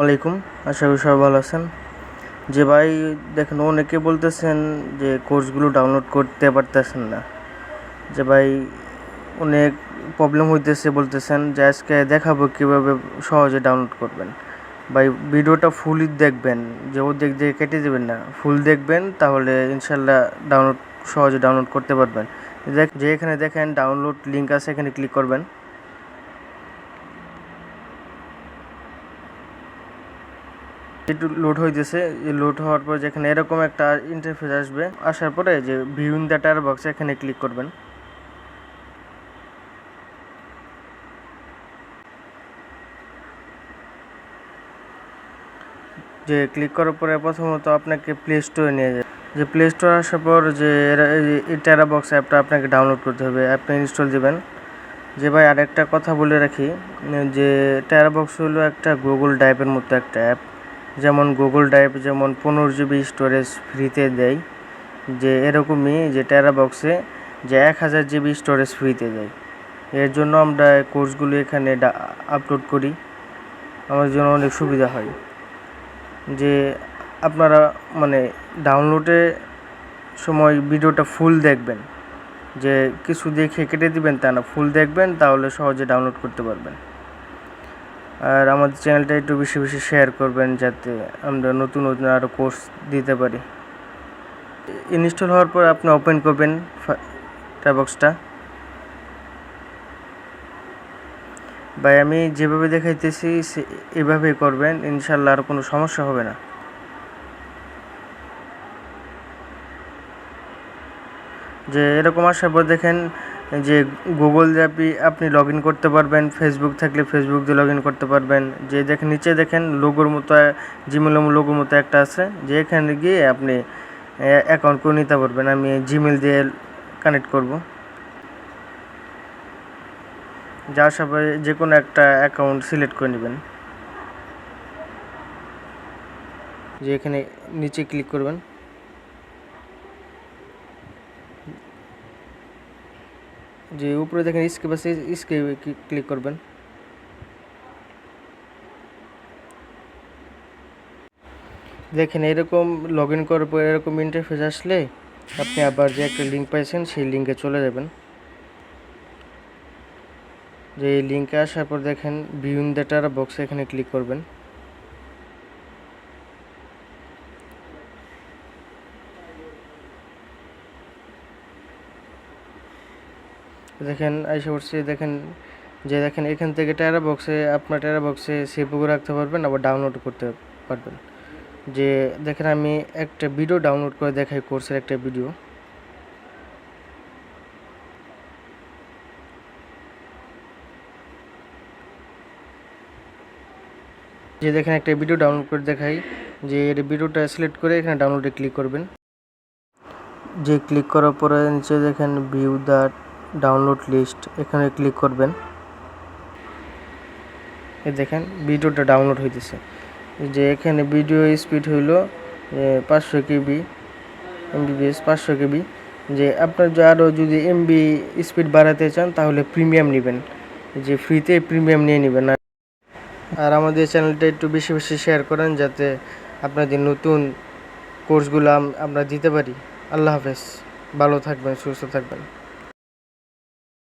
আলাইকুম, আশা করি সবাই ভালো আছেন। যে ভাই দেখেন, অনেকে বলতেছেন যে কোর্সগুলো ডাউনলোড করতে পারতেছেন না। যে ভাই অনেক প্রবলেম হইতেছে, বলতেছেন যে আজকে দেখাবো কীভাবে সহজে ডাউনলোড করবেন। ভাই ভিডিওটা ফুলই দেখবেন, যে অর্ধেক দিয়ে কেটে দেবেন না, ফুল দেখবেন, তাহলে ইনশাল্লাহ সহজে ডাউনলোড করতে পারবেন। যে এখানে দেখেন ডাউনলোড লিঙ্ক আছে, এখানে ক্লিক করবেন। একটু লোড হইতেছে, লোড হওয়ার পর যেখানে এরকম একটা ইন্টারফেস আসবে, আসার পরে যে view in the tyre box এখানে ক্লিক করবেন। যে ক্লিক করার পরে প্রথমত আপনাকে প্লে স্টোরে নিয়ে যাবে। যে প্লে স্টোর আসার পর যে এই টায়ার বক্স অ্যাপটা আপনাকে ডাউনলোড করতে হবে, অ্যাপটা ইনস্টল দেবেন। যে ভাই আরেকটা কথা বলে রাখি, যে টায়ার বক্স হলো একটা গুগল ড্রাইভের মতো একটা অ্যাপ। যেমন গুগল ড্রাইভ যেমন 15 জিবি স্টোরেজ ফ্রিতে দেয়, যে এরকমই যে টায়ার বক্সে যে 1000 জিবি স্টোরেজ ফ্রিতে দেয়। এর জন্য আমরা কোর্সগুলো এখানে আপলোড করি, আমার জন্য অনেক সুবিধা হয়। যে আপনারা মানে ডাউনলোডের সময় ভিডিওটা ফুল দেখবেন, যে কিছু দেখে কেটে দিবেন তা না, ফুল দেখবেন, তাহলে সহজে ডাউনলোড করতে পারবেন। আর আমাদের চ্যানেলটা একটু বেশি বেশি শেয়ার করবেন, যাতে আমরা নতুন নতুন আরও কোর্স দিতে পারি। ইনস্টল হওয়ার পর আপনি ওপেন করবেন টায়ারবক্সটা। ভাই আমি যেভাবে দেখাইতেছি এভাবেই করবেন, ইনশাল্লাহ আর কোনো সমস্যা হবে না। যে এরকম আসার পর দেখেন যে গুগল দিয়ে আপনি লগ ইন করতে পারবেন, ফেসবুক থাকলে ফেসবুক দিয়ে লগ ইন করতে পারবেন। যে দেখেন নিচে দেখেন লোগোর মতো, জিমেল লোগোর মতো একটা আছে, যে এখানে গিয়ে আপনি অ্যাকাউন্ট করে নিতে পারবেন। আমি জিমেল দিয়ে কানেক্ট করব। যার সাথে যে কোনো একটা অ্যাকাউন্ট সিলেক্ট করে নেবেন। যে এখানে নিচে ক্লিক করবেন, যে উপরে দেখেন স্কেপ আছে, স্কেপে ক্লিক করবেন। দেখেন এরকম লগ ইন করার পর এরকম ইন্টারফেস আসলে আপনি আবার যে একটা লিঙ্ক পাইছেন সেই লিঙ্কে চলে যাবেন। যে এই লিঙ্কে আসার পর দেখেন view in the tyre box, এখানে ক্লিক করবেন। দেখেন আইসা পড়ছে, দেখেন এখান থেকে আপনার টায়ার বক্সে সেভ করে রাখতে পারবেন, আবার ডাউনলোড করতে পারবেন। যে দেখেন আমি একটা ভিডিও ডাউনলোড করে দেখাই, কোর্সের একটা ভিডিও। যে দেখেন একটা ভিডিও ডাউনলোড করে দেখাই, যে এর ভিডিওটা সিলেক্ট করে এখানে ডাউনলোডে ক্লিক করবেন। যে ক্লিক করার পরে নিচে দেখেন ভিউ দ্য ডাউনলোড লিস্ট, এখানে ক্লিক করবেন। দেখেন ভিডিওটা ডাউনলোড হইতেছে। যে এখানে ভিডিও স্পিড হইল 500 কেবি এমবিপিএস, 500 কেবি। যে আপনার আরও যদি এমবি স্পিড বাড়াতে চান তাহলে প্রিমিয়াম নেবেন, যে ফ্রিতে প্রিমিয়াম নিয়ে নেবেন। আর আমাদের চ্যানেলটা একটু বেশি বেশি শেয়ার করেন, যাতে আপনাদের নতুন কোর্সগুলো আমরা দিতে পারি। আল্লাহ হাফেজ, ভালো থাকবেন, সুস্থ থাকবেন।